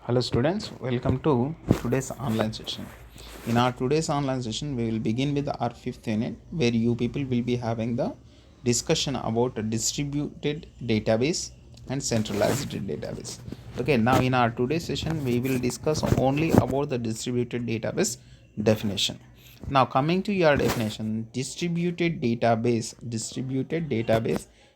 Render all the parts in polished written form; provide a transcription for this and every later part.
Hello students, welcome to today's online session. In our today's online session, we will begin with our fifth unit where you people will be having the discussion about a distributed database and centralized database. Okay, now in our today's session, we will discuss only about the distributed database definition. Now coming to your definition, distributed database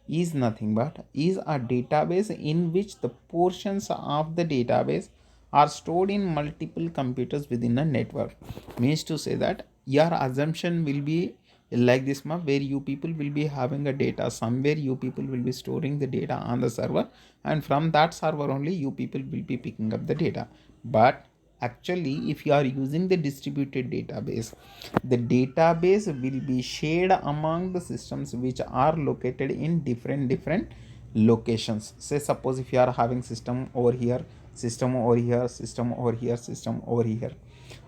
is nothing but is a database in which the portions of the database are stored in multiple computers within a network. Means to say that your assumption will be like this where you people will be having a data somewhere, you people will be storing the data on the server, and from that server only you people will be picking up the data. But actually, if you are using the distributed database, the database will be shared among the systems which are located in different locations. Say suppose if you are having system over here, system over here, system over here, system over here,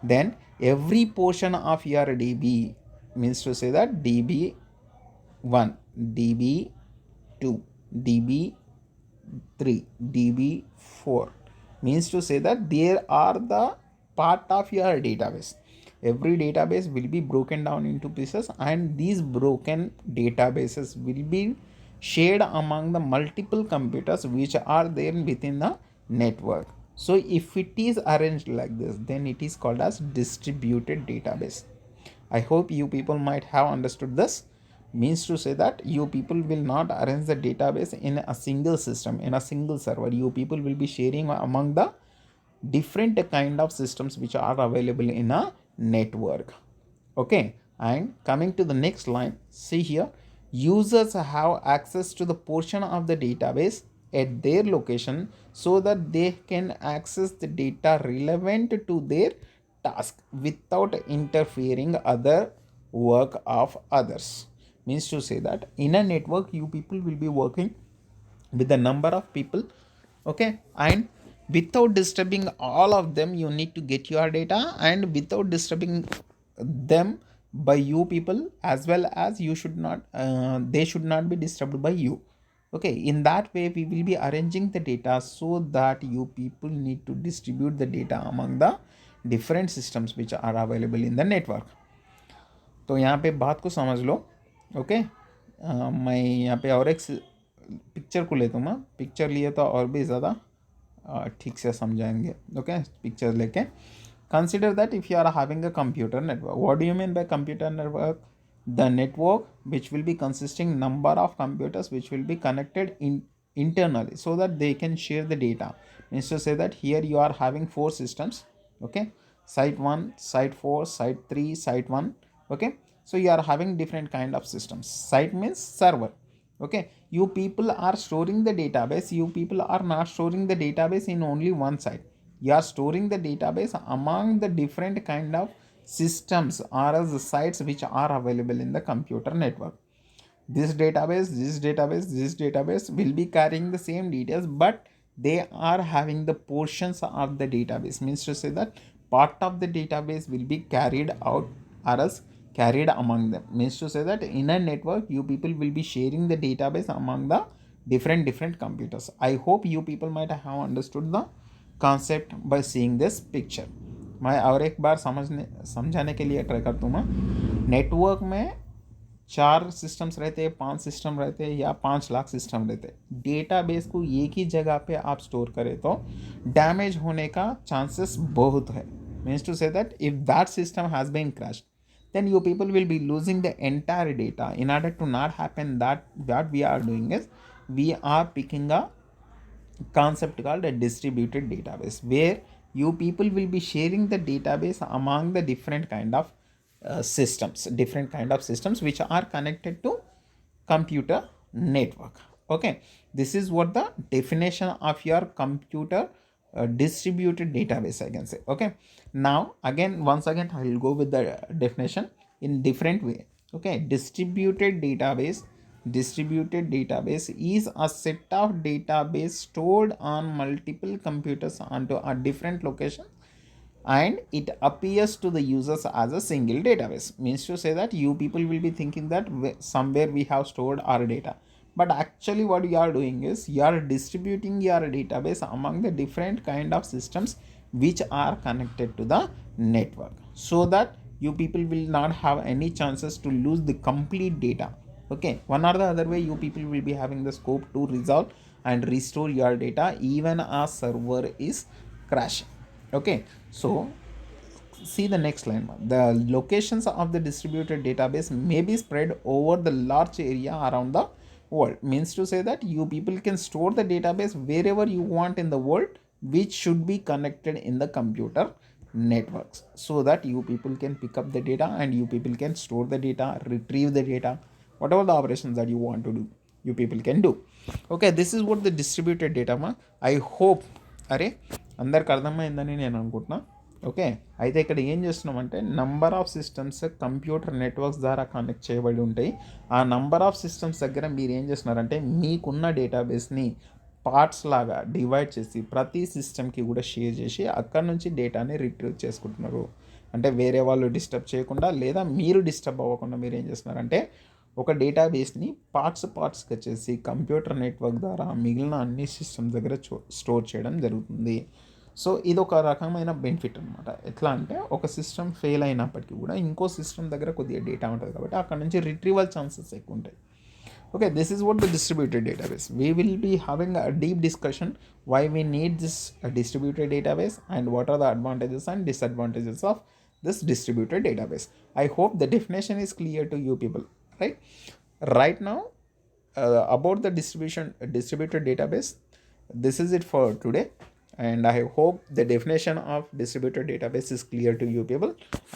then every portion of your db, means to say that db1, db2, db3, db4, means to say that there are the part of your database. Every database will be broken down into pieces, and these broken databases will be shared among the multiple computers which are there within the network. So if it is arranged like this, then it is called as distributed database. I hope you people might have understood this. Means to say that you people will not arrange the database in a single system, in a single server. You people will be sharing among the different kind of systems which are available in a network. Okay, and coming to the next line, see here, users have access to the portion of the database at their location so that they can access the data relevant to their task without interfering other work of others. Means to say that in a network you people will be working with the number of people, okay, and without disturbing all of them you need to get your data, and without disturbing them by you people, as well as you should not they should not be disturbed by you. Okay, in that way we will be arranging the data so that you people need to distribute the data among the different systems which are available in the network. तो यहाँ पे बात को समझ लो. Okay, मैं यहाँ पे और एक पिक्चर को लेता हूँ. मैं पिक्चर लिए तो और भी ज़्यादा ठीक से समझाएंगे. ओके, पिक्चर लेके consider that if you are having a computer network. What do you mean by computer network? The network which will be consisting number of computers which will be connected internally so that they can share the data. Means to say that here you are having 4 systems. Okay, site 1, site 4, site 3, site 1. Okay, so you are having different kind of systems. Site means server. Okay, you people are storing the database. You people are not storing the database in only one site. You are storing the database among the different kind of systems or as sites which are available in the computer network. This database will be carrying the same details, but they are having the portions of the database. Means to say that part of the database will be carried out or else carried among them. Means to say that in a network you people will be sharing the database among the different computers. I hope you people might have understood the concept by seeing this picture. मैं और एक बार समझाने के लिए try करता हूँ. मैं network में 4 सिस्टम्स रहते हैं, 5 सिस्टम रहते हैं या 5 लाख सिस्टम रहते हैं. डेटाबेस को एक ही जगह पे आप स्टोर करें तो डैमेज होने का चांसेस बहुत है. Means to say that if that system has been crashed, then you people will be losing the entire data. In order to not happen that, what we are doing is we are picking a concept called a distributed database where you people will be sharing the database among the different kind of systems which are connected to computer network. Okay, this is what the definition of your computer distributed database, I can say. Okay, now again once again I will go with the definition in different way. Okay, distributed database is a set of database stored on multiple computers onto a different location, and it appears to the users as a single database. Means to say that you people will be thinking that somewhere we have stored our data, but actually what you are doing is you are distributing your database among the different kind of systems which are connected to the network, so that you people will not have any chances to lose the complete data. Okay, one or the other way you people will be having the scope to resolve and restore your data even a server is crashing. Okay, so see the next line. The locations of the distributed database may be spread over the large area around the world. Means to say that you people can store the database wherever you want in the world, which should be connected in the computer networks, so that you people can pick up the data and you people can store the data, retrieve the data, whatever the operations that you want to do, you people can do. Okay, this is what the distributed data ma. I hope అరే అందరికి అర్థమైందని నేను అనుకుంటున్నా. Okay, అయితే ఇక్కడ ఏం చేస్తున్నామంటే number of systems computer networks ద్వారా కనెక్ట్ చేయబడి ఉంటాయి. ఆ నంబర్ ఆఫ్ సిస్టమ్స్ దగ్గర మీరు ఏం చేస్తున్నారంటే మీకున్న డేటాబేస్ని పార్ట్స్ లాగా డివైడ్ చేసి ప్రతి సిస్టమ్కి కూడా షేర్ చేసి అక్కడ నుంచి డేటాని రిట్రీవ్ చేసుకుంటున్నారు. అంటే వేరే వాళ్ళు డిస్టర్బ్ చేయకుండా లేదా మీరు డిస్టర్బ్ అవ్వకుండా మీరు ఏం చేస్తున్నారంటే ఒక డేటాబేస్ని పార్ట్స్గా చేసి కంప్యూటర్ నెట్వర్క్ ద్వారా మిగిలిన అన్ని సిస్టమ్స్ దగ్గర స్టోర్ చేయడం జరుగుతుంది. సో ఇది ఒక రకమైన బెనిఫిట్ అనమాట. ఎట్లా అంటే ఒక సిస్టమ్ ఫెయిల్ అయినప్పటికీ కూడా ఇంకో సిస్టమ్ దగ్గర కొద్దిగా డేటా ఉంటుంది కాబట్టి అక్కడ నుంచి రిట్రీవల్ ఛాన్సెస్ ఎక్కువ ఉంటాయి. Okay, this is what the distributed database. We will be having a deep discussion why we need this distributed database and what are the advantages and disadvantages of this distributed database. I hope the definition is clear to you people, right? Right now, about the distributed database, this is it for today, and I hope the definition of distributed database is clear to you people,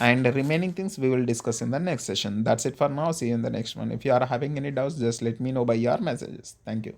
and the remaining things we will discuss in the next session. That's it for now. See you in the next one. If you are having any doubts, just let me know by your messages. Thank you.